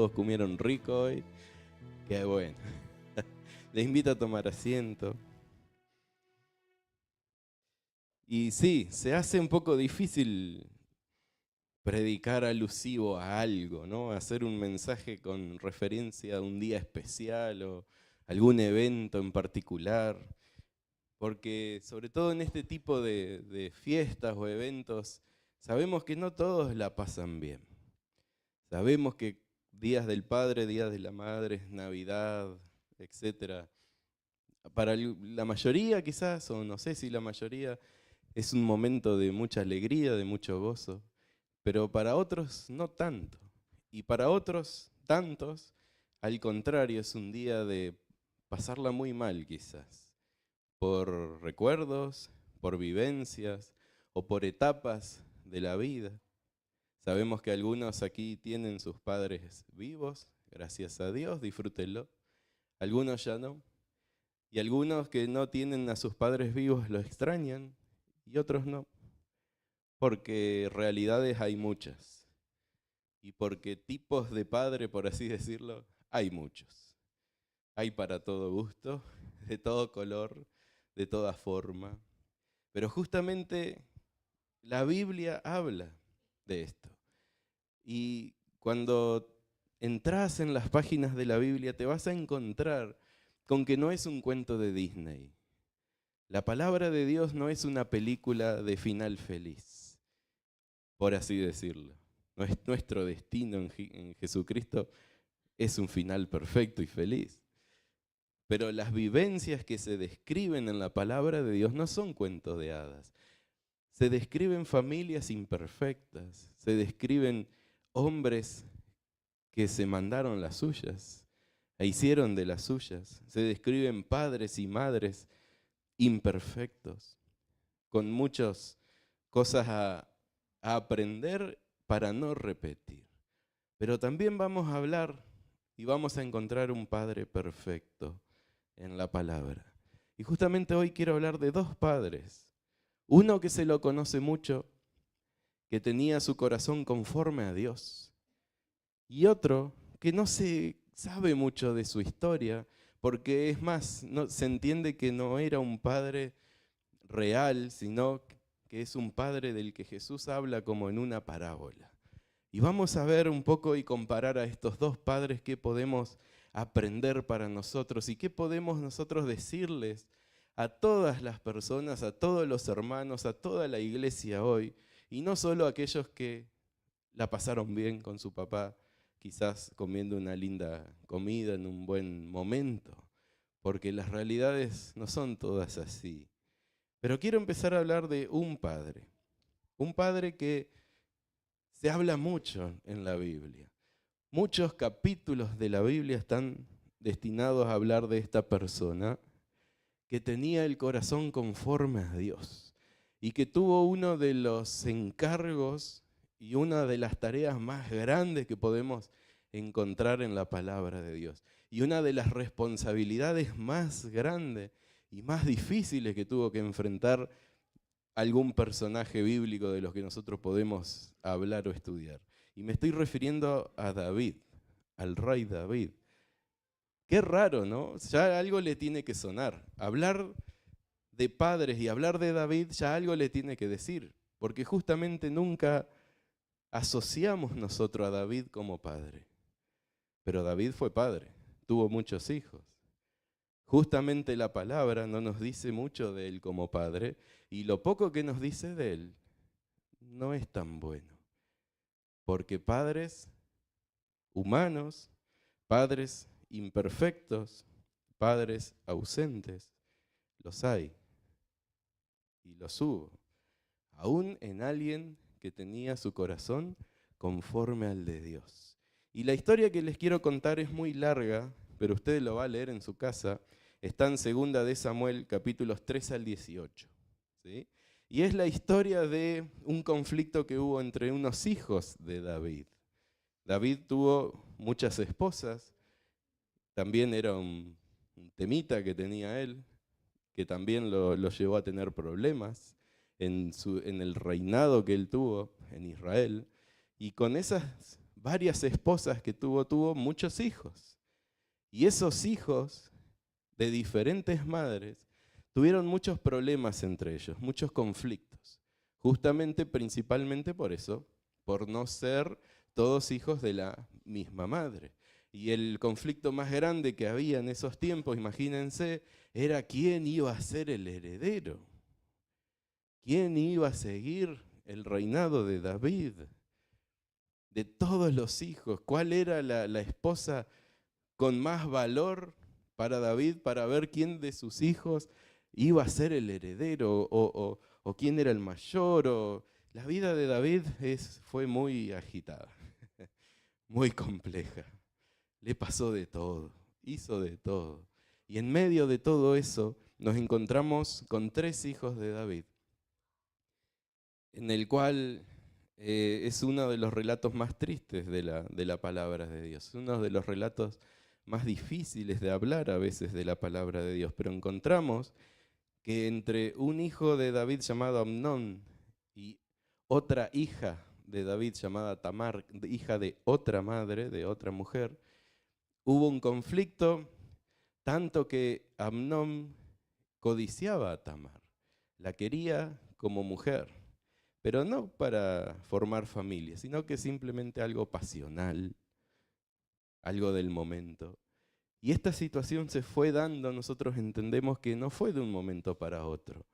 todos comieron rico hoy. Qué bueno. Les invito a tomar asiento. Y sí, se hace un poco difícil predicar alusivo a algo, ¿no? Hacer un mensaje con referencia a un día especial o algún evento en particular. Porque sobre todo en este tipo de fiestas o eventos, sabemos que no todos la pasan bien. Sabemos que días del Padre, días de la Madre, Navidad, etcétera, para la mayoría quizás, o no sé si la mayoría, es un momento de mucha alegría, de mucho gozo, pero para otros no tanto. Y para otros tantos, al contrario, es un día de pasarla muy mal quizás, por recuerdos, por vivencias o por etapas de la vida. Sabemos que algunos aquí tienen sus padres vivos, gracias a Dios, disfrútenlo. Algunos ya no. Y algunos que no tienen a sus padres vivos lo extrañan y otros no. Porque realidades hay muchas. Y porque tipos de padre, por así decirlo, hay muchos. Hay para todo gusto, de todo color, de toda forma. Pero justamente la Biblia habla de esto. Y cuando entras en las páginas de la Biblia te vas a encontrar con que no es un cuento de Disney. La palabra de Dios no es una película de final feliz, por así decirlo. Nuestro destino en Jesucristo es un final perfecto y feliz. Pero las vivencias que se describen en la palabra de Dios no son cuentos de hadas. Se describen familias imperfectas, se describen hombres que se mandaron las suyas e hicieron de las suyas. Se describen padres y madres imperfectos, con muchas cosas a aprender para no repetir. Pero también vamos a hablar y vamos a encontrar un Padre perfecto en la palabra. Y justamente hoy quiero hablar de dos padres. Uno que se lo conoce mucho, que tenía su corazón conforme a Dios. Y otro que no se sabe mucho de su historia, porque es más, no, se entiende que no era un padre real, sino que es un padre del que Jesús habla como en una parábola. Y vamos a ver un poco y comparar a estos dos padres qué podemos aprender para nosotros y qué podemos nosotros decirles a todas las personas, a todos los hermanos, a toda la iglesia hoy, y no solo a aquellos que la pasaron bien con su papá, quizás comiendo una linda comida en un buen momento, porque las realidades no son todas así. Pero quiero empezar a hablar de un padre que se habla mucho en la Biblia. Muchos capítulos de la Biblia están destinados a hablar de esta persona que tenía el corazón conforme a Dios y que tuvo uno de los encargos y una de las tareas más grandes que podemos encontrar en la palabra de Dios. Y una de las responsabilidades más grandes y más difíciles que tuvo que enfrentar algún personaje bíblico de los que nosotros podemos hablar o estudiar. Y me estoy refiriendo a David, al rey David. Qué raro, ¿no? Ya algo le tiene que sonar. Hablar de padres y hablar de David ya algo le tiene que decir, porque justamente nunca asociamos nosotros a David como padre. Pero David fue padre, tuvo muchos hijos. Justamente la palabra no nos dice mucho de él como padre, y lo poco que nos dice de él no es tan bueno. Porque padres humanos, padres imperfectos, padres ausentes, los hay y los hubo. Aún en alguien que tenía su corazón conforme al de Dios. Y la historia que les quiero contar es muy larga, pero usted lo va a leer en su casa. Está en 2 de Samuel, capítulos 3 al 18. ¿Sí? Y es la historia de un conflicto que hubo entre unos hijos de David. David tuvo muchas esposas, también era un temita que tenía él, que también lo llevó a tener problemas en el reinado que él tuvo en Israel. Y con esas varias esposas que tuvo muchos hijos. Y esos hijos de diferentes madres tuvieron muchos problemas entre ellos, muchos conflictos. Justamente, principalmente por eso, por no ser todos hijos de la misma madre. Y el conflicto más grande que había en esos tiempos, imagínense, era quién iba a ser el heredero. ¿Quién iba a seguir el reinado de David? De todos los hijos, ¿cuál era la esposa con más valor para David para ver quién de sus hijos iba a ser el heredero o quién era el mayor? La vida de David fue muy agitada, muy compleja. Le pasó de todo, hizo de todo. Y en medio de todo eso nos encontramos con 3 hijos de David, en el cual es uno de los relatos más tristes de la palabra de Dios, uno de los relatos más difíciles de hablar a veces de la palabra de Dios, pero encontramos que entre un hijo de David llamado Amnón y otra hija de David llamada Tamar, hija de otra madre, de otra mujer, hubo un conflicto tanto que Amnón codiciaba a Tamar, la quería como mujer, pero no para formar familia, sino que simplemente algo pasional, algo del momento. Y esta situación se fue dando, nosotros entendemos que no fue de un momento para otro.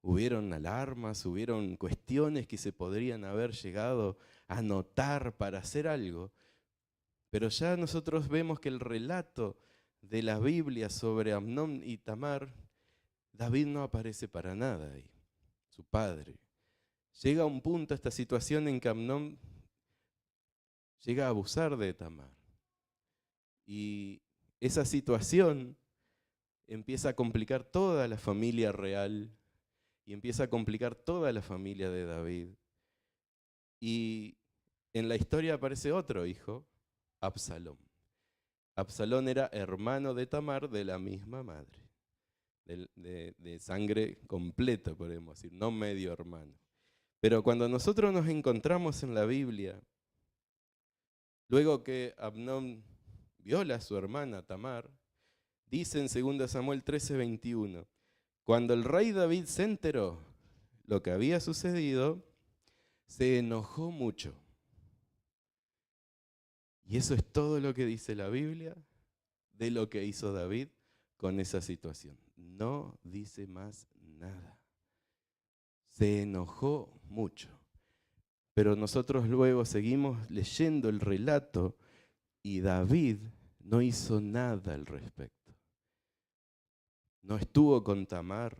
Hubieron alarmas, hubieron cuestiones que se podrían haber llegado a notar para hacer algo, pero ya nosotros vemos que el relato de la Biblia sobre Amnón y Tamar, David no aparece para nada ahí, su padre. Llega a un punto esta situación en que Amnón llega a abusar de Tamar. Y esa situación empieza a complicar toda la familia real y empieza a complicar toda la familia de David. Y en la historia aparece otro hijo, Absalón. Absalón era hermano de Tamar de la misma madre, de sangre completa, podemos decir, no medio hermano. Pero cuando nosotros nos encontramos en la Biblia, luego que Amnón viola a su hermana Tamar, dice en 2 Samuel 13:21, cuando el rey David se enteró lo que había sucedido, se enojó mucho. Y eso es todo lo que dice la Biblia de lo que hizo David con esa situación. No dice más nada. Se enojó mucho. Pero nosotros luego seguimos leyendo el relato y David no hizo nada al respecto. No estuvo con Tamar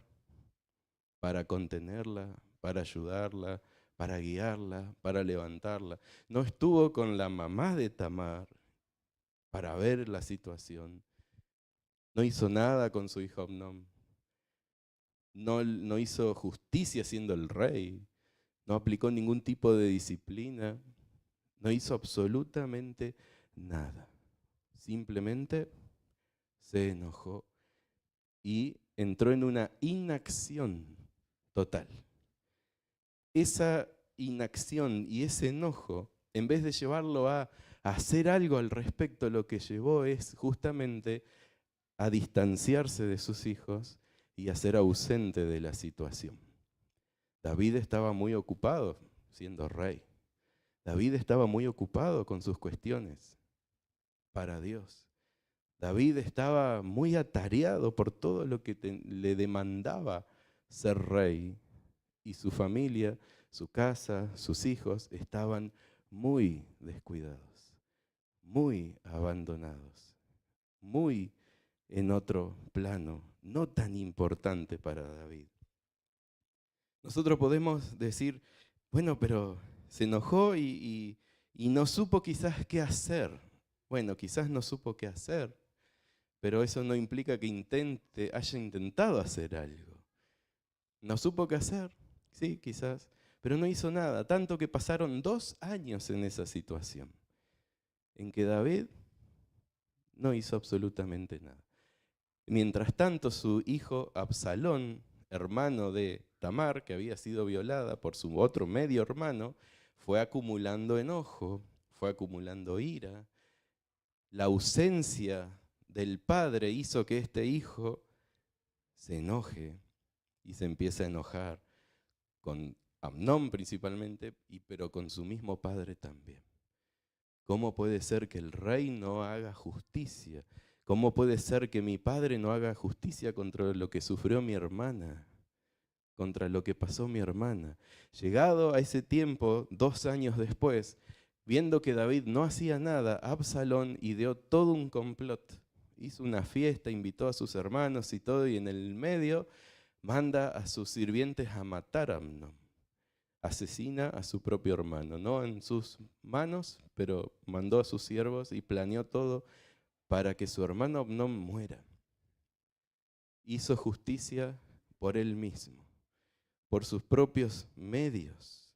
para contenerla, para ayudarla, para guiarla, para levantarla. No estuvo con la mamá de Tamar para ver la situación. No hizo nada con su hijo Amnón. No hizo justicia siendo el rey. No aplicó ningún tipo de disciplina. No hizo absolutamente nada. Simplemente se enojó y entró en una inacción total. Esa inacción y ese enojo, en vez de llevarlo a hacer algo al respecto, lo que llevó es justamente a distanciarse de sus hijos y a ser ausente de la situación. David estaba muy ocupado siendo rey. David estaba muy ocupado con sus cuestiones para Dios. David estaba muy atareado por todo lo que le demandaba ser rey. Y su familia, su casa, sus hijos estaban muy descuidados, muy abandonados, muy en otro plano, no tan importante para David. Nosotros podemos decir, bueno, pero se enojó y no supo quizás qué hacer. Bueno, quizás no supo qué hacer, pero eso no implica que haya intentado hacer algo. No supo qué hacer, sí, quizás, pero no hizo nada, tanto que pasaron 2 años en esa situación, en que David no hizo absolutamente nada. Mientras tanto, su hijo Absalón, hermano de Tamar, que había sido violada por su otro medio hermano, fue acumulando enojo, fue acumulando ira. La ausencia del padre hizo que este hijo se enoje y se empiece a enojar con Amnón principalmente, pero con su mismo padre también. ¿Cómo puede ser que el rey no haga justicia? ¿Cómo puede ser que mi padre no haga justicia contra lo que sufrió mi hermana? Contra lo que pasó mi hermana. Llegado a ese tiempo, 2 años después, viendo que David no hacía nada, Absalón ideó todo un complot. Hizo una fiesta, invitó a sus hermanos y todo, y en el medio manda a sus sirvientes a matar a Amnón. Asesina a su propio hermano, no en sus manos, pero mandó a sus siervos y planeó todo para que su hermano Amnón muera. Hizo justicia por él mismo, por sus propios medios,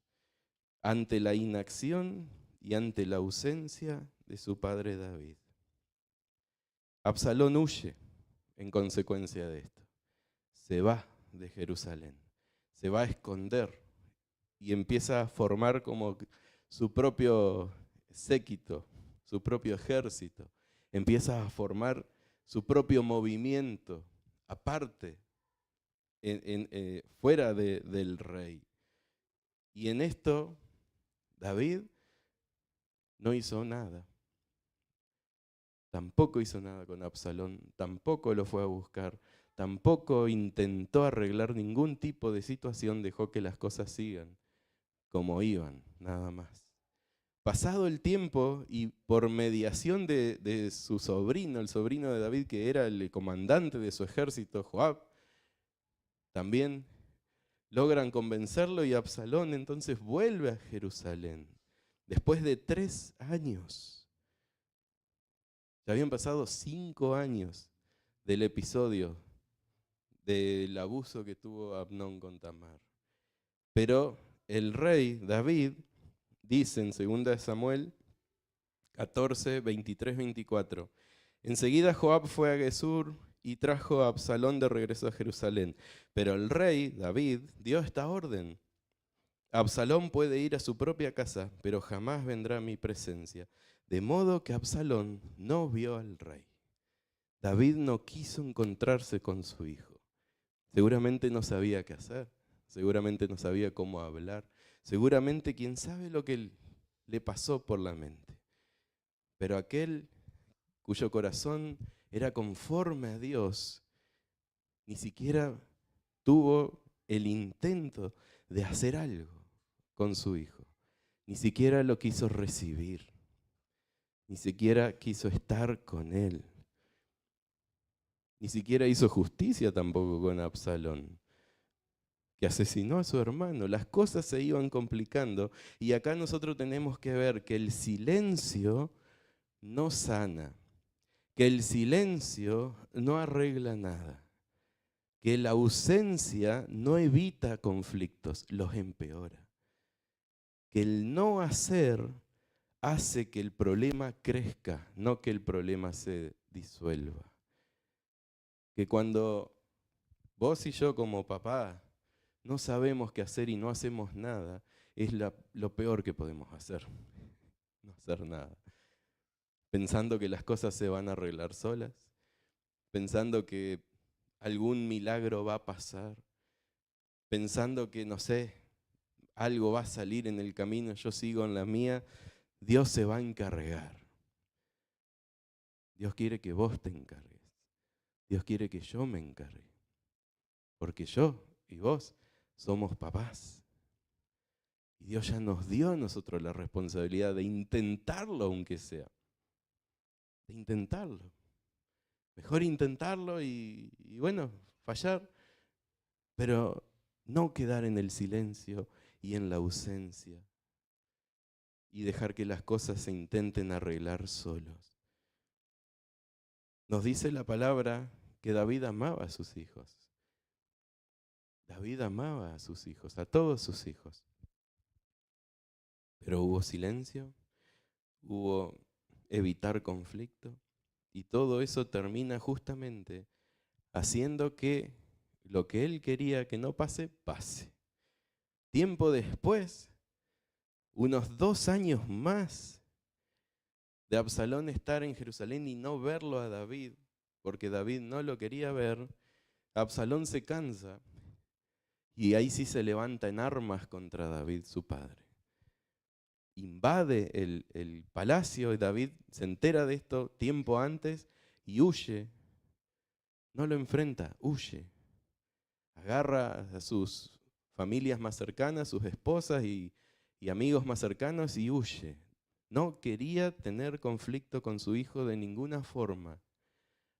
ante la inacción y ante la ausencia de su padre David. Absalón huye en consecuencia de esto. Se va de Jerusalén, se va a esconder y empieza a formar como su propio séquito, su propio ejército. Empieza a formar su propio movimiento, aparte, fuera del rey. Y en esto, David no hizo nada. Tampoco hizo nada con Absalón, tampoco lo fue a buscar, tampoco intentó arreglar ningún tipo de situación, dejó que las cosas sigan como iban, nada más. Pasado el tiempo y por mediación de su sobrino, el sobrino de David, que era el comandante de su ejército, Joab, también logran convencerlo y Absalón entonces vuelve a Jerusalén. Después de 3 años, ya habían pasado 5 años del episodio del abuso que tuvo Amnón con Tamar. Pero el rey David dice en 2 Samuel 14, 23, 24, enseguida Joab fue a Gesur y trajo a Absalón de regreso a Jerusalén. Pero el rey David dio esta orden: Absalón puede ir a su propia casa, pero jamás vendrá a mi presencia. De modo que Absalón no vio al rey. David no quiso encontrarse con su hijo. Seguramente no sabía qué hacer, seguramente no sabía cómo hablar, seguramente quién sabe lo que le pasó por la mente. Pero aquel cuyo corazón era conforme a Dios, ni siquiera tuvo el intento de hacer algo con su hijo. Ni siquiera lo quiso recibir. Ni siquiera quiso estar con él. Ni siquiera hizo justicia tampoco con Absalón, que asesinó a su hermano. Las cosas se iban complicando y acá nosotros tenemos que ver que el silencio no sana, que el silencio no arregla nada, que la ausencia no evita conflictos, los empeora, que el no hacer hace que el problema crezca, no que el problema se disuelva. Que cuando vos y yo como papá no sabemos qué hacer y no hacemos nada, es lo peor que podemos hacer, no hacer nada. Pensando que las cosas se van a arreglar solas, pensando que algún milagro va a pasar, pensando que, no sé, algo va a salir en el camino, yo sigo en la mía, Dios se va a encargar. Dios quiere que vos te encargues. Dios quiere que yo me encargue. Porque yo y vos somos papás. Y Dios ya nos dio a nosotros la responsabilidad de intentarlo aunque sea. De intentarlo. Mejor intentarlo y bueno, fallar. Pero no quedar en el silencio y en la ausencia. Y dejar que las cosas se intenten arreglar solos. Nos dice la palabra que David amaba a sus hijos. David amaba a sus hijos, a todos sus hijos. Pero hubo silencio, hubo evitar conflicto y todo eso termina justamente haciendo que lo que él quería que no pase, pase. Tiempo después, unos 2 años más, de Absalón estar en Jerusalén y no verlo a David, porque David no lo quería ver, Absalón se cansa y ahí sí se levanta en armas contra David, su padre. Invade el palacio y David se entera de esto tiempo antes y huye. No lo enfrenta, huye. Agarra a sus familias más cercanas, sus esposas y amigos más cercanos y huye. No quería tener conflicto con su hijo de ninguna forma.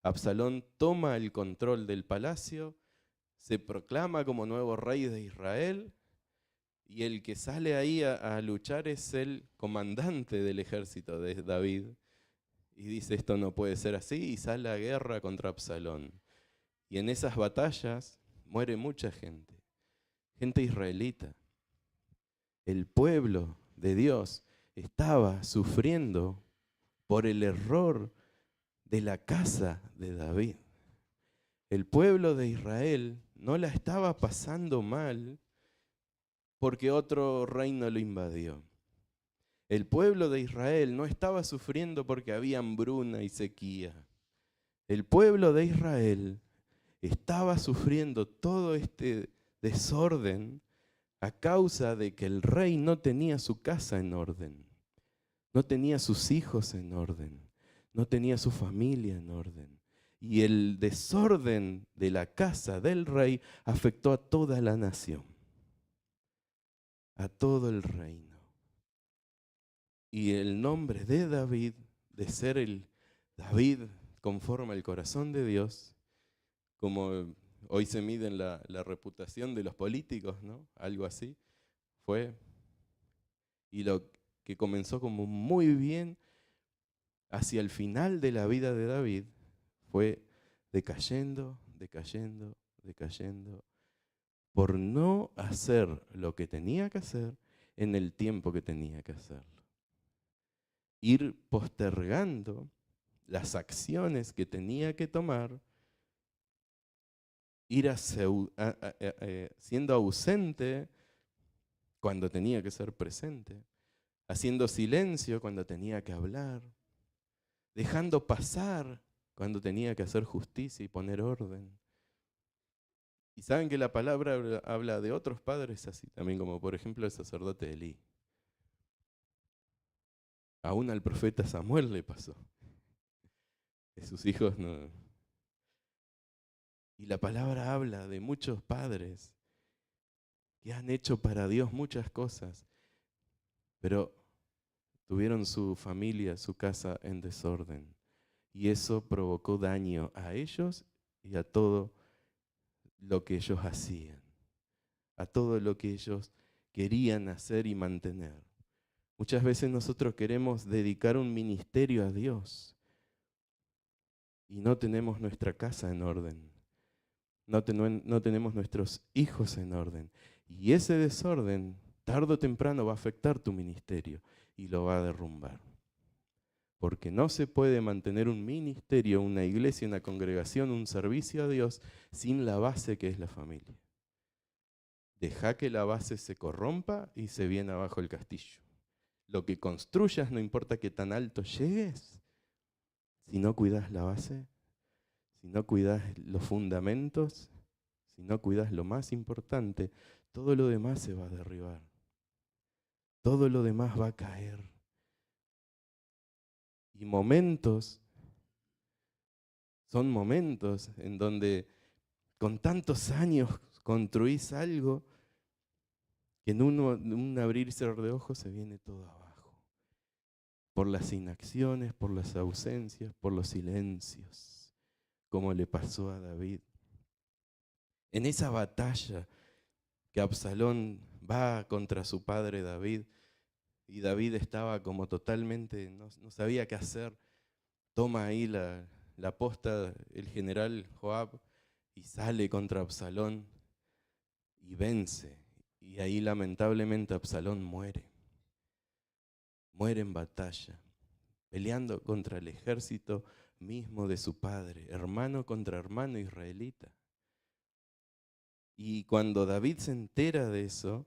Absalón toma el control del palacio, se proclama como nuevo rey de Israel y el que sale ahí a luchar es el comandante del ejército de David. Y dice, esto no puede ser así, y sale a guerra contra Absalón. Y en esas batallas muere mucha gente, gente israelita. El pueblo de Dios estaba sufriendo por el error de la casa de David. El pueblo de Israel no la estaba pasando mal porque otro reino lo invadió. El pueblo de Israel no estaba sufriendo porque había hambruna y sequía. El pueblo de Israel estaba sufriendo todo este desorden a causa de que el rey no tenía su casa en orden, no tenía sus hijos en orden, no tenía su familia en orden. Y el desorden de la casa del rey afectó a toda la nación, a todo el reino. Y el nombre de David, de ser el David conforme al corazón de Dios, como hoy se mide en la reputación de los políticos, ¿no? Algo así, fue. Y lo que comenzó como muy bien hacia el final de la vida de David fue decayendo, decayendo, decayendo, por no hacer lo que tenía que hacer en el tiempo que tenía que hacerlo. Ir postergando las acciones que tenía que tomar, ir siendo ausente cuando tenía que ser presente, haciendo silencio cuando tenía que hablar, dejando pasar cuando tenía que hacer justicia y poner orden. Y saben que la palabra habla de otros padres así también, como por ejemplo el sacerdote Elí. Aún al profeta Samuel le pasó, que sus hijos no. Y la palabra habla de muchos padres que han hecho para Dios muchas cosas, pero tuvieron su familia, su casa en desorden. Y eso provocó daño a ellos y a todo lo que ellos hacían, a todo lo que ellos querían hacer y mantener. Muchas veces nosotros queremos dedicar un ministerio a Dios y no tenemos nuestra casa en orden, no tenemos nuestros hijos en orden. Y ese desorden, tarde o temprano, va a afectar tu ministerio y lo va a derrumbar. Porque no se puede mantener un ministerio, una iglesia, una congregación, un servicio a Dios sin la base que es la familia. Deja que la base se corrompa y se viene abajo el castillo. Lo que construyas, no importa que tan alto llegues, si no cuidas la base, si no cuidas los fundamentos, si no cuidas lo más importante, todo lo demás se va a derribar. Todo lo demás va a caer. Y son momentos en donde con tantos años construís algo que en un abrir y cerrar de ojos se viene todo abajo. Por las inacciones, por las ausencias, por los silencios, como le pasó a David. En esa batalla que Absalón va contra su padre David, y David estaba como totalmente, no sabía qué hacer, toma ahí la posta el general Joab y sale contra Absalón y vence. Y ahí lamentablemente Absalón muere en batalla, peleando contra el ejército mismo de su padre, hermano contra hermano israelita. Y cuando David se entera de eso,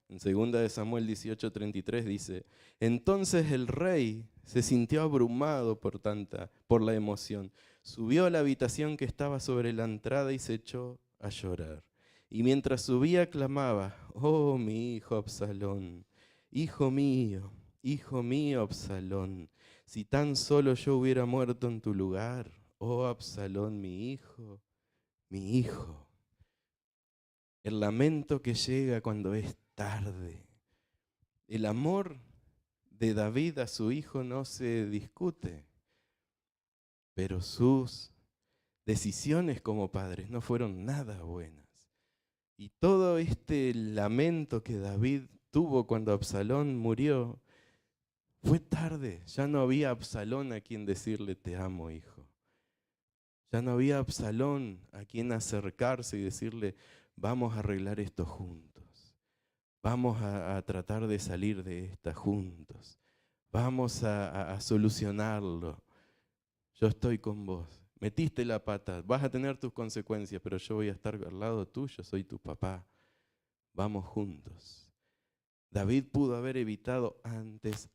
En 2 de Samuel 18:33 dice, entonces el rey se sintió abrumado por la emoción. Subió a la habitación que estaba sobre la entrada y se echó a llorar. Y mientras subía clamaba, oh mi hijo Absalón, hijo mío Absalón, si tan solo yo hubiera muerto en tu lugar, oh Absalón, mi hijo, mi hijo. El lamento que llega cuando es tarde. El amor de David a su hijo no se discute, pero sus decisiones como padres no fueron nada buenas. Y todo este lamento que David tuvo cuando Absalón murió, fue tarde. Ya no había Absalón a quien decirle te amo, hijo. Ya no había Absalón a quien acercarse y decirle vamos a arreglar esto juntos. Vamos a tratar de salir de esta juntos. Vamos a solucionarlo. Yo estoy con vos. Metiste la pata, vas a tener tus consecuencias, pero yo voy a estar al lado tuyo, soy tu papá. Vamos juntos. David pudo haber evitado antes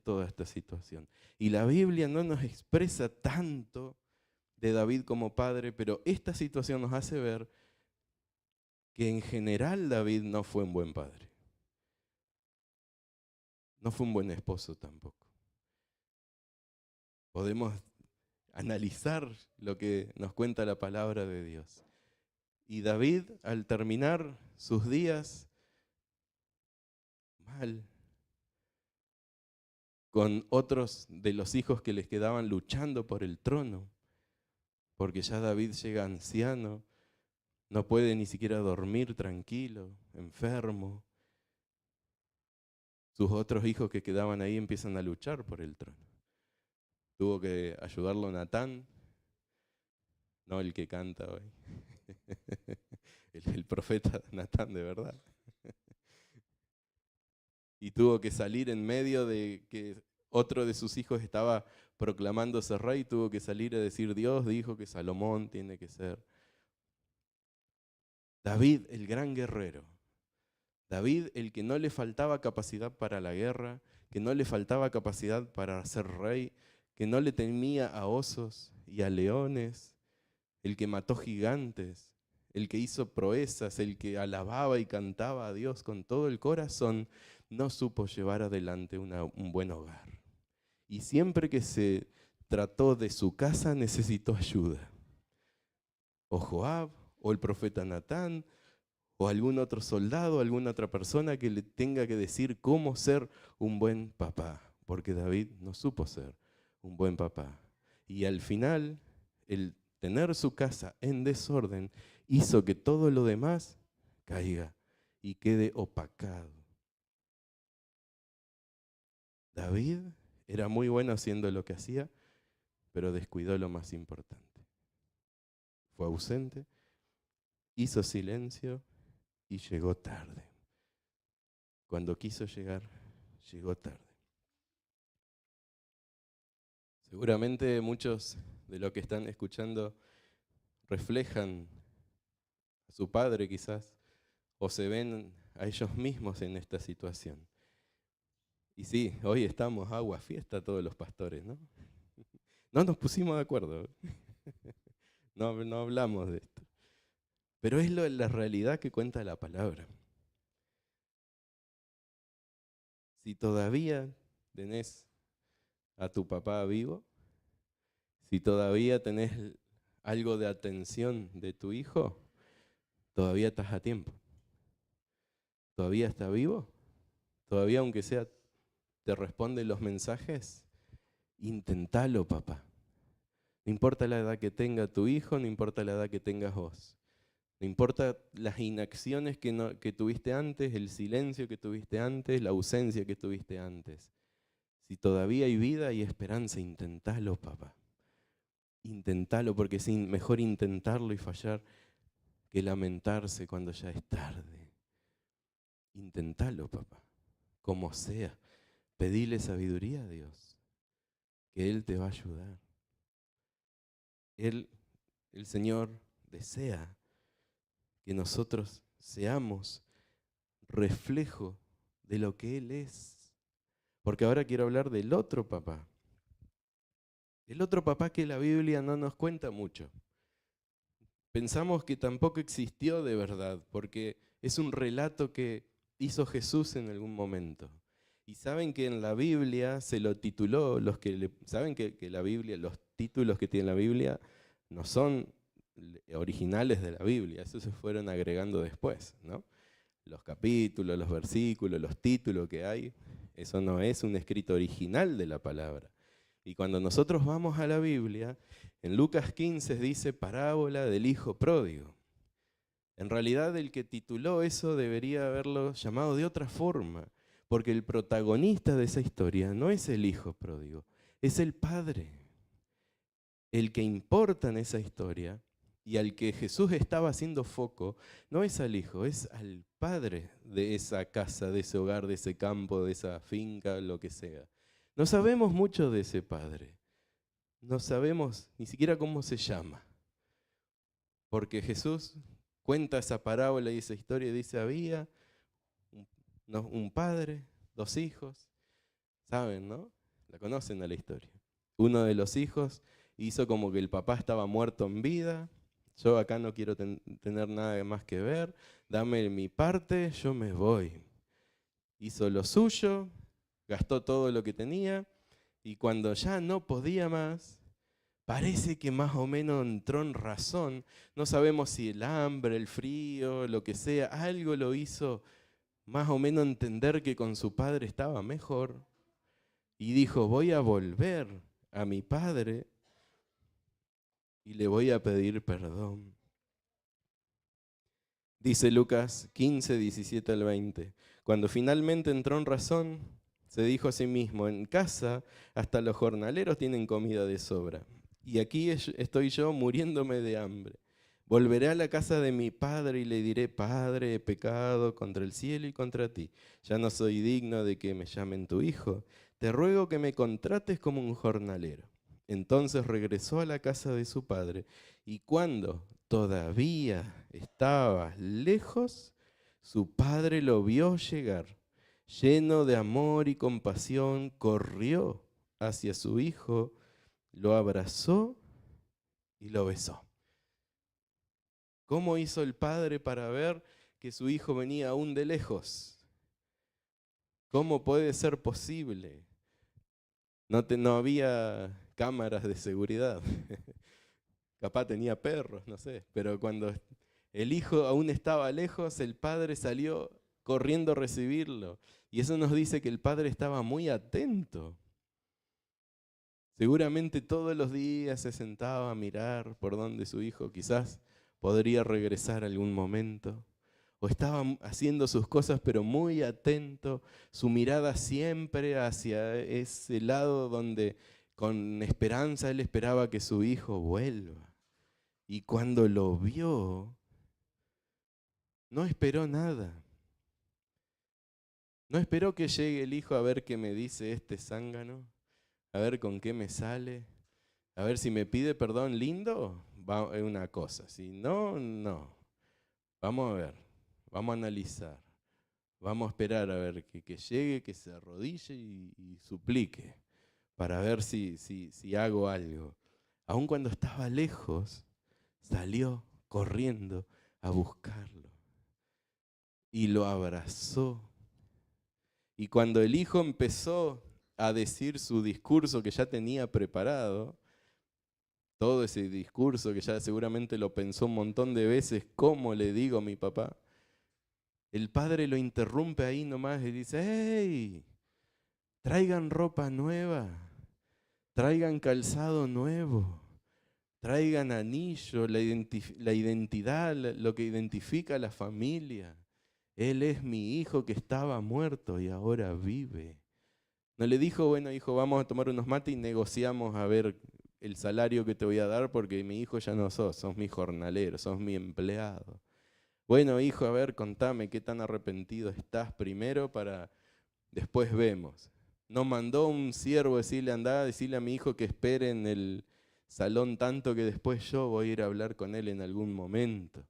toda esta situación. Y la Biblia no nos expresa tanto de David como padre, pero esta situación nos hace ver que en general David no fue un buen padre. No fue un buen esposo tampoco. Podemos analizar lo que nos cuenta la palabra de Dios. Y David, al terminar sus días mal, con otros de los hijos que les quedaban luchando por el trono, porque ya David llega anciano, no puede ni siquiera dormir tranquilo, enfermo. Sus otros hijos que quedaban ahí empiezan a luchar por el trono. Tuvo que ayudarlo Natán, no el que canta hoy, el profeta Natán de verdad. Y tuvo que salir en medio de que otro de sus hijos estaba proclamándose rey, tuvo que salir a decir, Dios dijo que Salomón tiene que ser. David, el gran guerrero. David, el que no le faltaba capacidad para la guerra, que no le faltaba capacidad para ser rey, que no le temía a osos y a leones, el que mató gigantes, el que hizo proezas, el que alababa y cantaba a Dios con todo el corazón, no supo llevar adelante un buen hogar. Y siempre que se trató de su casa necesitó ayuda. O Joab, o el profeta Natán, o algún otro soldado, alguna otra persona que le tenga que decir cómo ser un buen papá, porque David no supo ser un buen papá. Y al final, el tener su casa en desorden hizo que todo lo demás caiga y quede opacado. David era muy bueno haciendo lo que hacía, pero descuidó lo más importante. Fue ausente, hizo silencio y llegó tarde. Cuando quiso llegar, llegó tarde. Seguramente muchos de los que están escuchando reflejan a su padre quizás, o se ven a ellos mismos en esta situación. Y sí, hoy estamos agua fiesta todos los pastores, ¿no? No nos pusimos de acuerdo, no hablamos de esto. Pero es la realidad que cuenta la palabra. Si todavía tenés a tu papá vivo, si todavía tenés algo de atención de tu hijo, todavía estás a tiempo. ¿Todavía está vivo? ¿Todavía aunque sea te responden los mensajes? Intentalo, papá. No importa la edad que tenga tu hijo, no importa la edad que tengas vos. No importa las inacciones que tuviste antes, el silencio que tuviste antes, la ausencia que tuviste antes. Si todavía hay vida y esperanza, intentalo, papá. Intentalo, porque es mejor intentarlo y fallar que lamentarse cuando ya es tarde. Intentalo, papá, como sea. Pedile sabiduría a Dios, que Él te va a ayudar. El Señor desea que nosotros seamos reflejo de lo que Él es. Porque ahora quiero hablar del otro papá. El otro papá que la Biblia no nos cuenta mucho. Pensamos que tampoco existió de verdad, porque es un relato que hizo Jesús en algún momento. Y saben que en la Biblia se lo tituló, saben que la Biblia, los títulos que tiene la Biblia no son originales de la Biblia, esos se fueron agregando después, ¿no? Los capítulos, los versículos, los títulos que hay, eso no es un escrito original de la palabra. Y cuando nosotros vamos a la Biblia, en Lucas 15 dice parábola del hijo pródigo. En realidad el que tituló eso debería haberlo llamado de otra forma, porque el protagonista de esa historia no es el hijo pródigo, es el padre. El que importa en esa historia y al que Jesús estaba haciendo foco no es al hijo, es al padre de esa casa, de ese hogar, de ese campo, de esa finca, lo que sea. No sabemos mucho de ese padre. No sabemos ni siquiera cómo se llama. Porque Jesús cuenta esa parábola y esa historia y dice, había un padre, 2 hijos. ¿Saben, no? La conocen a la historia. Uno de los hijos hizo como que el papá estaba muerto en vida. Yo acá no quiero tener nada más que ver. Dame mi parte, yo me voy. Hizo lo suyo, gastó todo lo que tenía. Y cuando ya no podía más, parece que más o menos entró en razón. No sabemos si el hambre, el frío, lo que sea, algo lo hizo más o menos entender que con su padre estaba mejor. Y dijo, voy a volver a mi padre y le voy a pedir perdón. Dice Lucas 15, 17 al 20. Cuando finalmente entró en razón, se dijo a sí mismo, en casa hasta los jornaleros tienen comida de sobra. Y aquí estoy yo muriéndome de hambre. Volveré a la casa de mi padre y le diré, Padre, he pecado contra el cielo y contra ti. Ya no soy digno de que me llamen tu hijo. Te ruego que me contrates como un jornalero. Entonces regresó a la casa de su padre y cuando todavía estaba lejos, su padre lo vio llegar. Lleno de amor y compasión, corrió hacia su hijo, lo abrazó y lo besó. ¿Cómo hizo el padre para ver que su hijo venía aún de lejos? ¿Cómo puede ser posible? No había cámaras de seguridad. Capaz tenía perros, no sé. Pero cuando el hijo aún estaba lejos, el padre salió corriendo a recibirlo. Y eso nos dice que el padre estaba muy atento. Seguramente todos los días se sentaba a mirar por dónde su hijo quizás podría regresar algún momento. O estaba haciendo sus cosas pero muy atento, su mirada siempre hacia ese lado donde con esperanza él esperaba que su hijo vuelva. Y cuando lo vio, no esperó nada. No esperó que llegue el hijo a ver qué me dice este zángano, a ver con qué me sale. A ver, si me pide perdón lindo, es una cosa. Si no, no. Vamos a ver, vamos a analizar. Vamos a esperar a ver que llegue, que se arrodille y suplique para ver si hago algo. Aun cuando estaba lejos, salió corriendo a buscarlo y lo abrazó. Y cuando el hijo empezó a decir su discurso que ya tenía preparado, todo ese discurso que ya seguramente lo pensó un montón de veces, ¿cómo le digo a mi papá? El padre lo interrumpe ahí nomás y dice, ¡hey! Traigan ropa nueva, traigan calzado nuevo, traigan anillo, la identidad, lo que identifica a la familia. Él es mi hijo que estaba muerto y ahora vive. No le dijo, bueno hijo, vamos a tomar unos mates y negociamos a ver el salario que te voy a dar porque mi hijo ya no sos mi jornalero, sos mi empleado. Bueno hijo, a ver, contame qué tan arrepentido estás primero para después vemos. No mandó un siervo decirle, andá, decirle a mi hijo que espere en el salón tanto que después yo voy a ir a hablar con él en algún momento.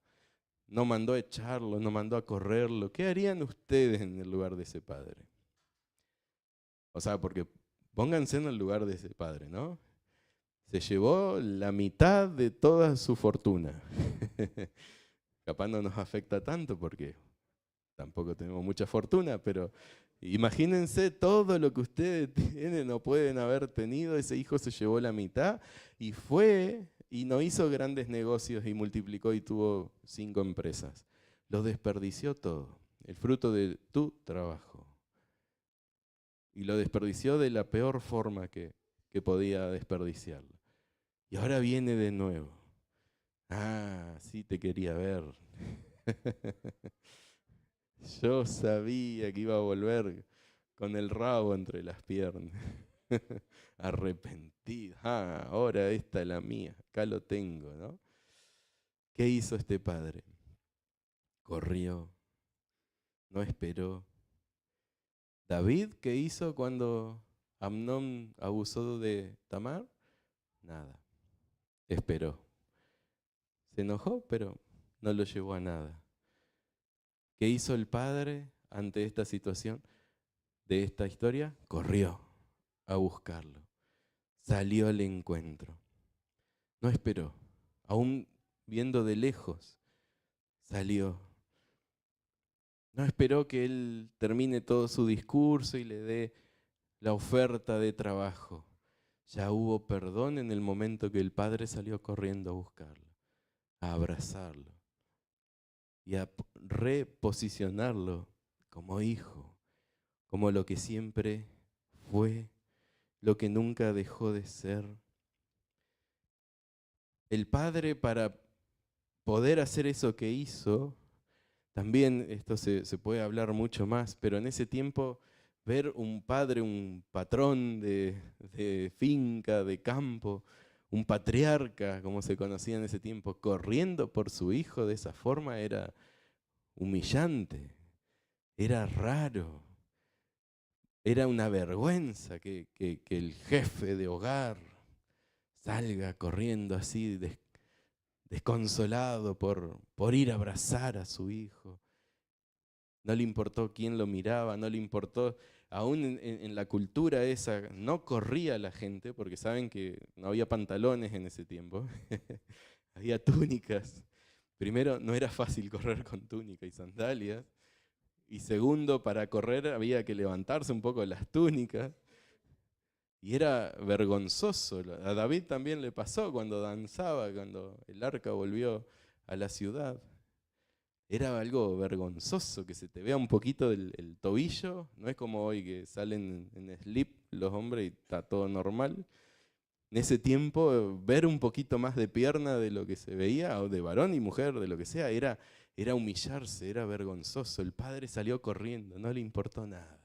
no mandó a echarlo, no mandó a correrlo. ¿Qué harían ustedes en el lugar de ese padre? O sea, porque pónganse en el lugar de ese padre, ¿no? Se llevó la mitad de toda su fortuna. Capaz no nos afecta tanto porque tampoco tenemos mucha fortuna, pero imagínense todo lo que ustedes tienen o pueden haber tenido. Ese hijo se llevó la mitad y fue y no hizo grandes negocios y multiplicó y tuvo 5 empresas. Lo desperdició todo, el fruto de tu trabajo. Y lo desperdició de la peor forma que podía desperdiciarlo. Y ahora viene de nuevo. Ah, sí te quería ver. Yo sabía que iba a volver con el rabo entre las piernas. Arrepentido. Ah, ahora esta es la mía. Acá lo tengo, ¿no? ¿Qué hizo este padre? Corrió, no esperó. ¿David qué hizo cuando Amnón abusó de Tamar? Nada. Esperó. Se enojó, pero no lo llevó a nada. ¿Qué hizo el padre ante esta situación de esta historia? Corrió a buscarlo. Salió al encuentro. No esperó. Aún viendo de lejos, salió. No esperó que él termine todo su discurso y le dé la oferta de trabajo. Ya hubo perdón en el momento que el padre salió corriendo a buscarlo, a abrazarlo y a reposicionarlo como hijo, como lo que siempre fue, lo que nunca dejó de ser. El padre, para poder hacer eso que hizo, también esto se puede hablar mucho más, pero en ese tiempo ver un padre, un patrón de finca, de campo, un patriarca, como se conocía en ese tiempo, corriendo por su hijo de esa forma era humillante, era raro, era una vergüenza que el jefe de hogar salga corriendo así, desconsolado por ir a abrazar a su hijo. No le importó quién lo miraba, no le importó, aún en la cultura esa, no corría la gente, porque saben que no había pantalones en ese tiempo, había túnicas. Primero, no era fácil correr con túnica y sandalias, y segundo, para correr había que levantarse un poco las túnicas, y era vergonzoso. A David también le pasó cuando danzaba, cuando el arca volvió a la ciudad. Era algo vergonzoso que se te vea un poquito el tobillo. No es como hoy que salen en slip los hombres y está todo normal. En ese tiempo, ver un poquito más de pierna de lo que se veía, o de varón y mujer, de lo que sea, era humillarse, era vergonzoso. El padre salió corriendo, no le importó nada.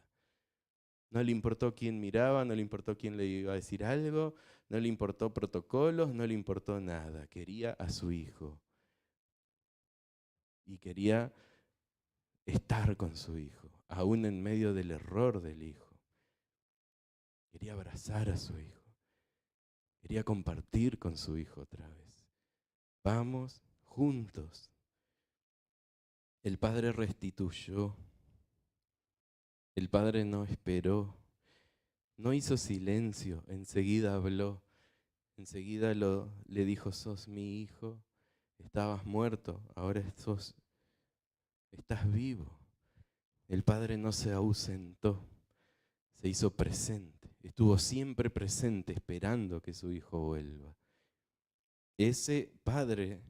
No le importó quién miraba, no le importó quién le iba a decir algo, no le importó protocolos, no le importó nada. Quería a su hijo. Y quería estar con su hijo, aún en medio del error del hijo. Quería abrazar a su hijo. Quería compartir con su hijo otra vez. Vamos juntos. El padre restituyó. El padre no esperó. No hizo silencio. Enseguida habló. Enseguida le dijo: sos mi hijo. Estabas muerto. Ahora estás vivo. El padre no se ausentó. Se hizo presente, estuvo siempre presente esperando que su hijo vuelva. Ese padre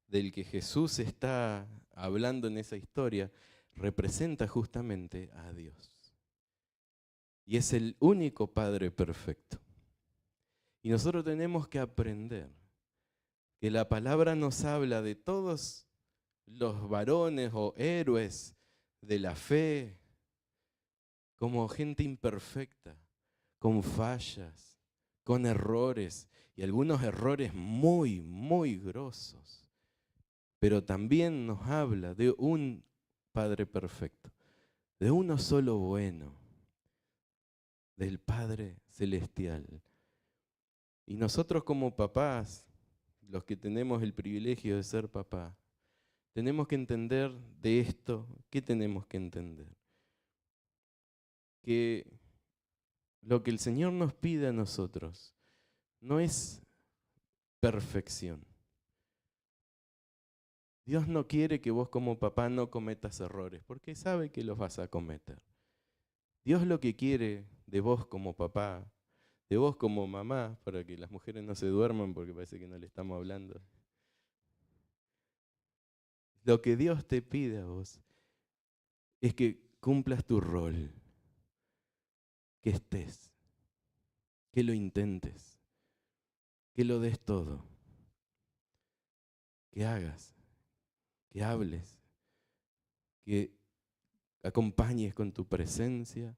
del que Jesús está hablando en esa historia representa justamente a Dios. Y es el único Padre perfecto. Y nosotros tenemos que aprender que la palabra nos habla de todos los varones o héroes de la fe como gente imperfecta, con fallas, con errores, y algunos errores muy, muy grosos. Pero también nos habla de un Padre perfecto, de uno solo bueno, del Padre celestial. Y nosotros como papás, los que tenemos el privilegio de ser papá, tenemos que entender de esto, ¿qué tenemos que entender? Que lo que el Señor nos pide a nosotros no es perfección. Dios no quiere que vos como papá no cometas errores, porque sabe que los vas a cometer. Dios lo que quiere de vos como papá, de vos como mamá, para que las mujeres no se duerman porque parece que no le estamos hablando. Lo que Dios te pide a vos es que cumplas tu rol, que estés, que lo intentes, que lo des todo, que hagas, que hables, que acompañes con tu presencia,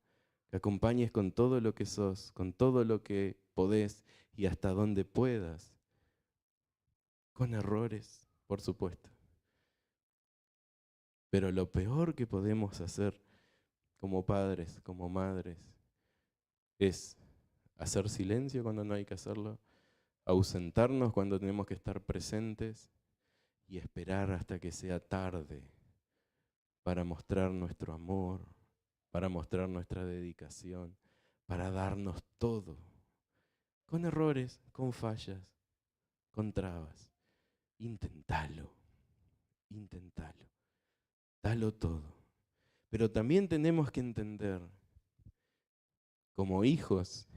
que acompañes con todo lo que sos, con todo lo que podés y hasta donde puedas, con errores, por supuesto. Pero lo peor que podemos hacer como padres, como madres, es hacer silencio cuando no hay que hacerlo, ausentarnos cuando tenemos que estar presentes y esperar hasta que sea tarde para mostrar nuestro amor, para mostrar nuestra dedicación, para darnos todo, con errores, con fallas, con trabas. Intentalo, intentalo, dalo todo. Pero también tenemos que entender, como hijos,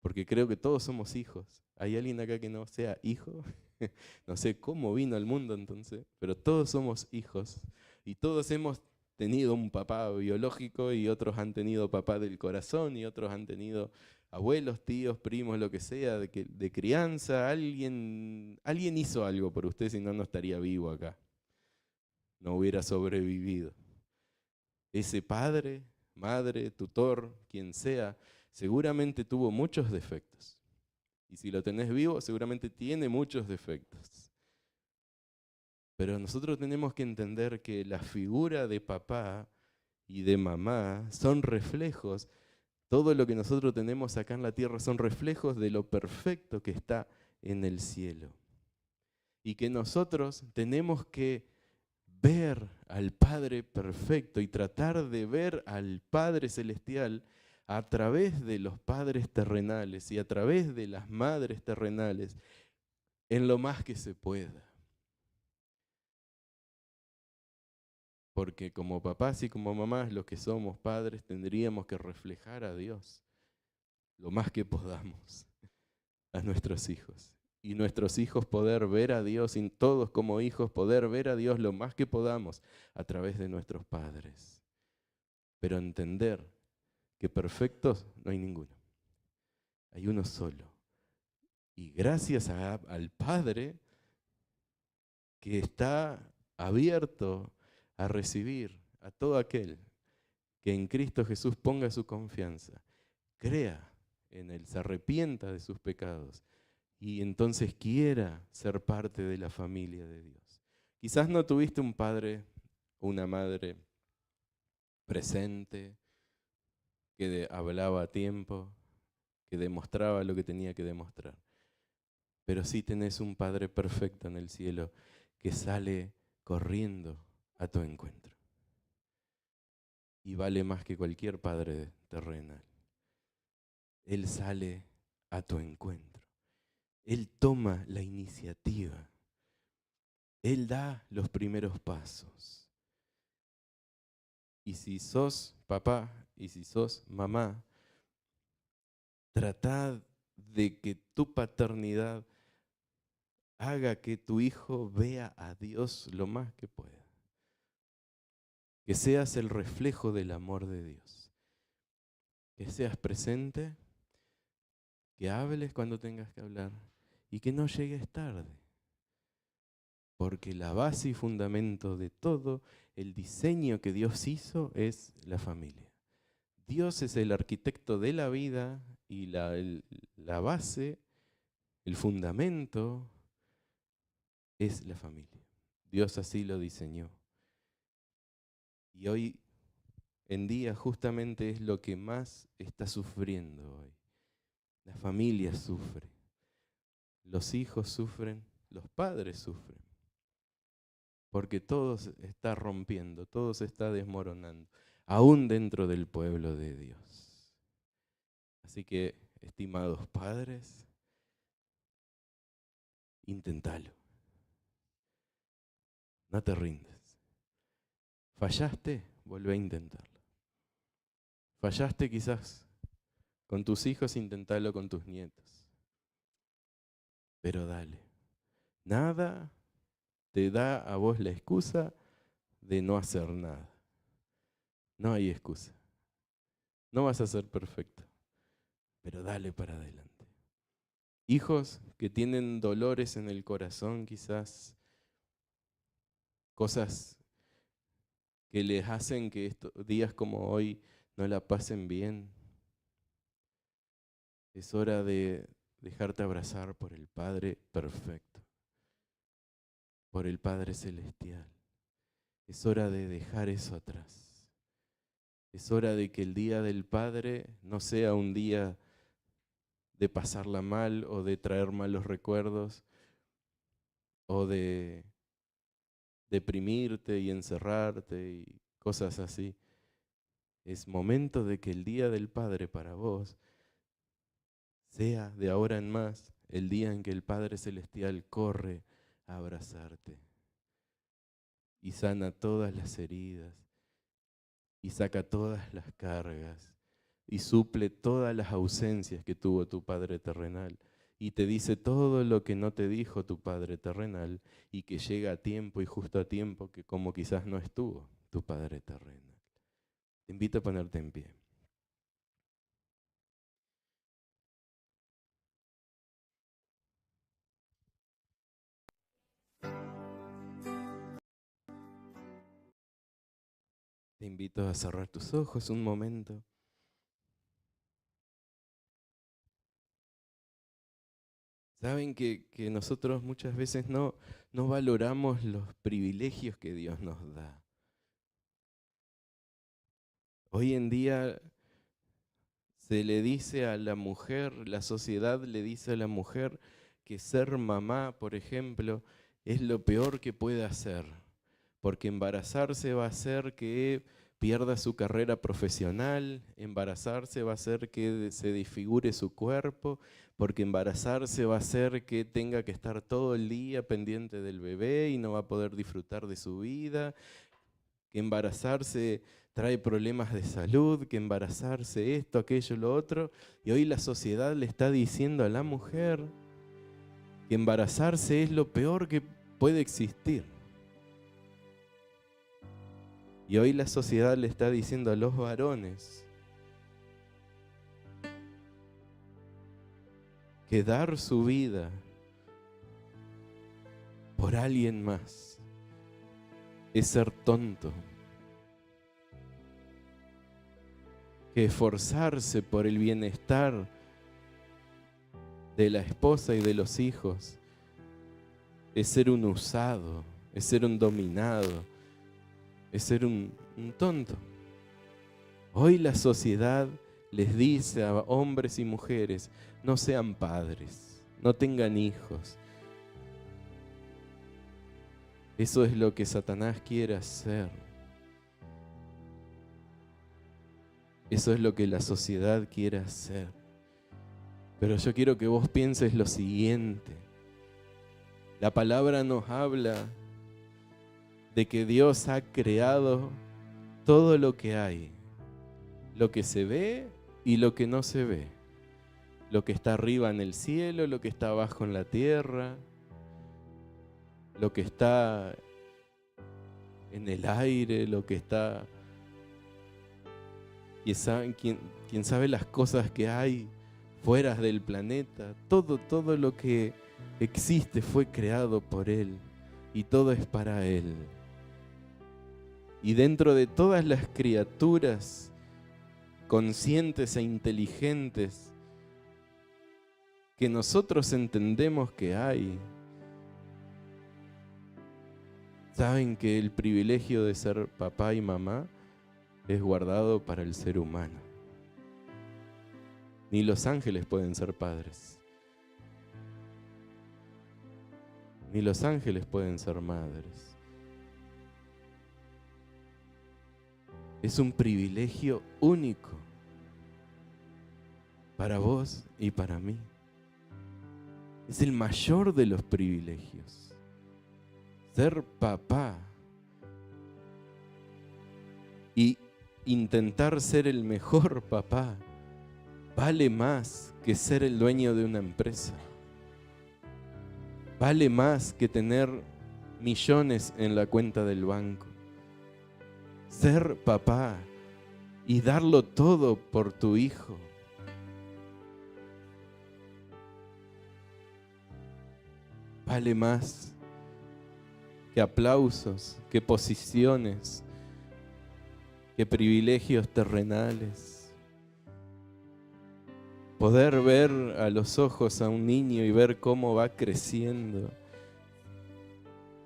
porque creo que todos somos hijos. ¿Hay alguien acá que no sea hijo? No sé cómo vino al mundo entonces, pero todos somos hijos y todos hemos tenido un papá biológico y otros han tenido papá del corazón y otros han tenido abuelos, tíos, primos, lo que sea, de crianza. Alguien hizo algo por usted, si no, no estaría vivo acá, no hubiera sobrevivido. Ese padre, madre, tutor, quien sea, seguramente tuvo muchos defectos. Y si lo tenés vivo, seguramente tiene muchos defectos. Pero nosotros tenemos que entender que la figura de papá y de mamá son reflejos. Todo lo que nosotros tenemos acá en la tierra son reflejos de lo perfecto que está en el cielo. Y que nosotros tenemos que ver al Padre perfecto y tratar de ver al Padre celestial a través de los padres terrenales y a través de las madres terrenales en lo más que se pueda. Porque como papás y como mamás, los que somos padres, tendríamos que reflejar a Dios lo más que podamos a nuestros hijos. Y nuestros hijos poder ver a Dios, y todos como hijos poder ver a Dios lo más que podamos a través de nuestros padres. Pero entender que perfectos no hay ninguno. Hay uno solo. Y gracias al Padre que está abierto a recibir a todo aquel que en Cristo Jesús ponga su confianza, crea en Él, se arrepienta de sus pecados y entonces quiera ser parte de la familia de Dios. Quizás no tuviste un padre o una madre presente, que hablaba a tiempo, que demostraba lo que tenía que demostrar. Pero sí tenés un Padre perfecto en el cielo que sale corriendo a tu encuentro. Y vale más que cualquier padre terrenal. Él sale a tu encuentro. Él toma la iniciativa. Él da los primeros pasos. Y si sos papá y si sos mamá, tratad de que tu paternidad haga que tu hijo vea a Dios lo más que pueda. Que seas el reflejo del amor de Dios. Que seas presente, que hables cuando tengas que hablar y que no llegues tarde. Porque la base y fundamento de todo el diseño que Dios hizo es la familia. Dios es el arquitecto de la vida y la base, el fundamento es la familia. Dios así lo diseñó. Y hoy en día justamente es lo que más está sufriendo hoy. La familia sufre, los hijos sufren, los padres sufren. porque todo se está rompiendo, todo se está desmoronando, aún dentro del pueblo de Dios. Así que, estimados padres, inténtalo. No te rindes. ¿Fallaste? Volvé a intentarlo. ¿Fallaste quizás con tus hijos? Inténtalo con tus nietos. Pero dale. Nada te da a vos la excusa de no hacer nada. No hay excusa. No vas a ser perfecto, pero dale para adelante. Hijos que tienen dolores en el corazón, quizás cosas que les hacen que estos días como hoy no la pasen bien. Es hora de dejarte abrazar por el Padre perfecto, por el Padre celestial. Es hora de dejar eso atrás. Es hora de que el día del Padre no sea un día de pasarla mal o de traer malos recuerdos o de deprimirte y encerrarte y cosas así. Es momento de que el día del Padre para vos sea de ahora en más el día en que el Padre Celestial corre a abrazarte y sana todas las heridas y saca todas las cargas y suple todas las ausencias que tuvo tu Padre terrenal y te dice todo lo que no te dijo tu Padre terrenal y que llega a tiempo y justo a tiempo que como quizás no estuvo tu Padre terrenal. Te invito a ponerte en pie. Te invito a cerrar tus ojos un momento. Saben que nosotros muchas veces no valoramos los privilegios que Dios nos da. Hoy en día se le dice a la mujer, la sociedad le dice a la mujer que ser mamá, por ejemplo, es lo peor que puede hacer, porque embarazarse va a hacer que pierda su carrera profesional, embarazarse va a hacer que se desfigure su cuerpo, porque embarazarse va a hacer que tenga que estar todo el día pendiente del bebé y no va a poder disfrutar de su vida, que embarazarse trae problemas de salud, que embarazarse esto, aquello, lo otro, y hoy la sociedad le está diciendo a la mujer que embarazarse es lo peor que puede existir. Y hoy la sociedad le está diciendo a los varones que dar su vida por alguien más es ser tonto, que esforzarse por el bienestar de la esposa y de los hijos es ser un usado, es ser un dominado, es ser un tonto. Hoy la sociedad les dice a hombres y mujeres, no sean padres, no tengan hijos. Eso es lo que Satanás quiere hacer. Eso es lo que la sociedad quiere hacer. Pero yo quiero que vos pienses lo siguiente. La palabra nos habla de que Dios ha creado todo lo que hay, lo que se ve y lo que no se ve, lo que está arriba en el cielo, lo que está abajo en la tierra, lo que está en el aire, lo que está... ¿Quién sabe las cosas que hay fuera del planeta? Todo lo que existe fue creado por Él y todo es para Él. Y dentro de todas las criaturas conscientes e inteligentes que nosotros entendemos que hay, saben que el privilegio de ser papá y mamá es guardado para el ser humano. Ni los ángeles pueden ser padres. Ni los ángeles pueden ser madres. Es un privilegio único para vos y para mí. Es el mayor de los privilegios. Ser papá y intentar ser el mejor papá vale más que ser el dueño de una empresa. Vale más que tener millones en la cuenta del banco. Ser papá y darlo todo por tu hijo vale más que aplausos, que posiciones, que privilegios terrenales. Poder ver a los ojos a un niño y ver cómo va creciendo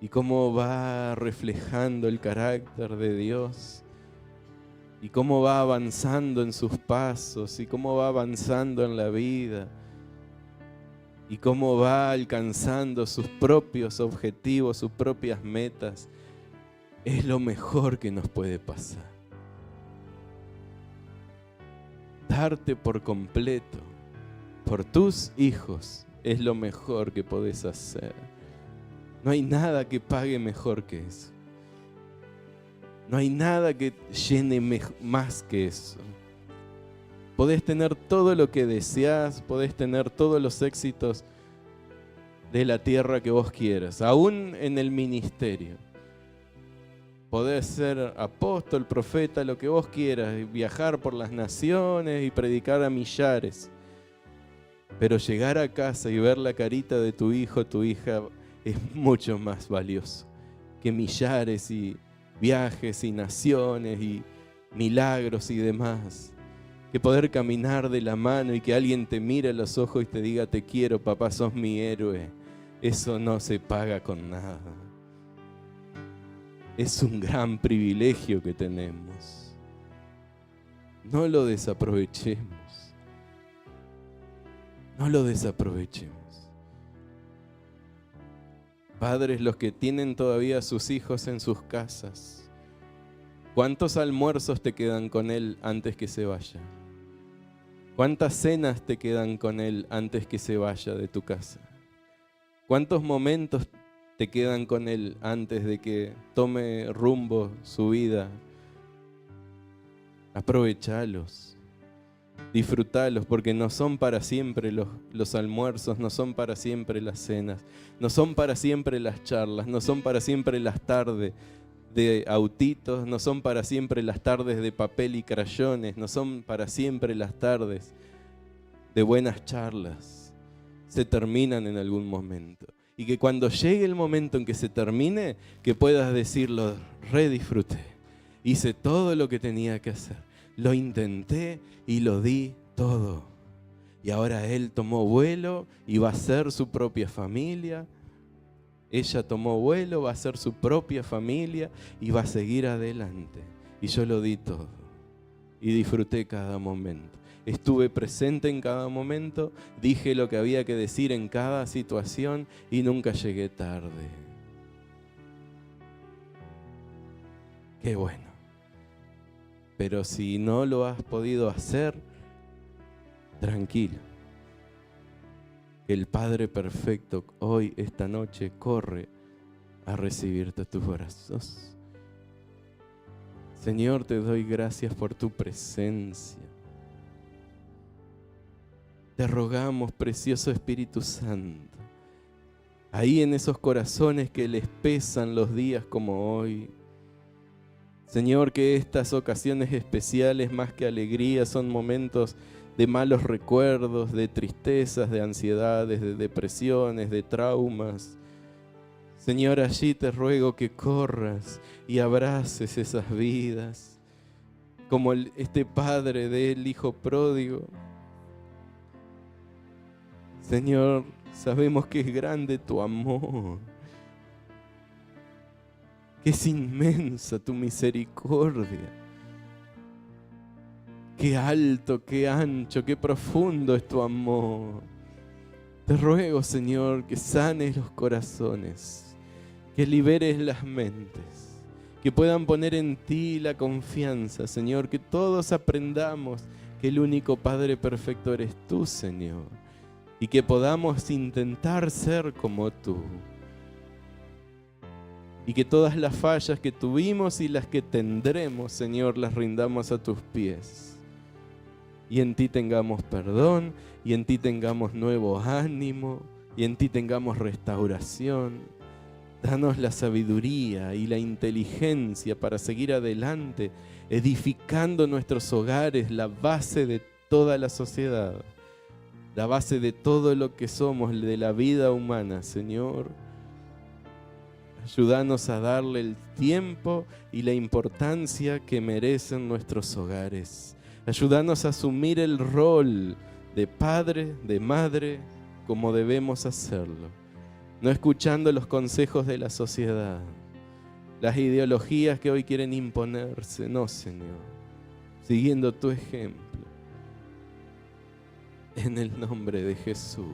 y cómo va reflejando el carácter de Dios y cómo va avanzando en sus pasos y cómo va avanzando en la vida y cómo va alcanzando sus propios objetivos, sus propias metas, es lo mejor que nos puede pasar. Darte por completo por tus hijos es lo mejor que podés hacer. No hay nada que pague mejor que eso. No hay nada que llene más que eso. Podés tener todo lo que deseás, podés tener todos los éxitos de la tierra que vos quieras, aún en el ministerio. Podés ser apóstol, profeta, lo que vos quieras, y viajar por las naciones y predicar a millares. Pero llegar a casa y ver la carita de tu hijo, tu hija, es mucho más valioso que millares y viajes y naciones y milagros y demás. Que poder caminar de la mano y que alguien te mire a los ojos y te diga: te quiero, papá, sos mi héroe. Eso no se paga con nada. Es un gran privilegio que tenemos. No lo desaprovechemos. No lo desaprovechemos. Padres, los que tienen todavía a sus hijos en sus casas, ¿cuántos almuerzos te quedan con él antes que se vaya? ¿Cuántas cenas te quedan con él antes que se vaya de tu casa? ¿Cuántos momentos te quedan con él antes de que tome rumbo su vida? Aprovechalos, disfrutalos, porque no son para siempre los almuerzos, no son para siempre las cenas, no son para siempre las charlas, no son para siempre las tardes de autitos, no son para siempre las tardes de papel y crayones, no son para siempre las tardes de buenas charlas. Se terminan en algún momento. Y que cuando llegue el momento en que se termine, que puedas decirlo: redisfruté, hice todo lo que tenía que hacer, lo intenté y lo di todo. Y ahora él tomó vuelo y va a ser su propia familia. Ella tomó vuelo, va a ser su propia familia y va a seguir adelante. Y yo lo di todo y disfruté cada momento. Estuve presente en cada momento, dije lo que había que decir en cada situación y nunca llegué tarde. Qué bueno. Pero si no lo has podido hacer, tranquilo. El Padre Perfecto hoy, esta noche, corre a recibirte a tus brazos. Señor, te doy gracias por tu presencia. Te rogamos, precioso Espíritu Santo, ahí en esos corazones que les pesan los días como hoy. Señor, que estas ocasiones especiales, más que alegría, son momentos de malos recuerdos, de tristezas, de ansiedades, de depresiones, de traumas. Señor, allí te ruego que corras y abraces esas vidas, como este padre del hijo pródigo. Señor, sabemos que es grande tu amor, que es inmensa tu misericordia. Qué alto, qué ancho, qué profundo es tu amor. Te ruego, Señor, que sanes los corazones, que liberes las mentes, que puedan poner en ti la confianza, Señor, que todos aprendamos que el único Padre perfecto eres tú, Señor, y que podamos intentar ser como tú. Y que todas las fallas que tuvimos y las que tendremos, Señor, las rindamos a tus pies. Y en ti tengamos perdón, y en ti tengamos nuevo ánimo, y en ti tengamos restauración. Danos la sabiduría y la inteligencia para seguir adelante, edificando nuestros hogares, la base de toda la sociedad, la base de todo lo que somos, de la vida humana, Señor. Ayúdanos a darle el tiempo y la importancia que merecen nuestros hogares. Ayúdanos a asumir el rol de padre, de madre, como debemos hacerlo. No escuchando los consejos de la sociedad, las ideologías que hoy quieren imponerse. No, Señor, siguiendo tu ejemplo. En el nombre de Jesús.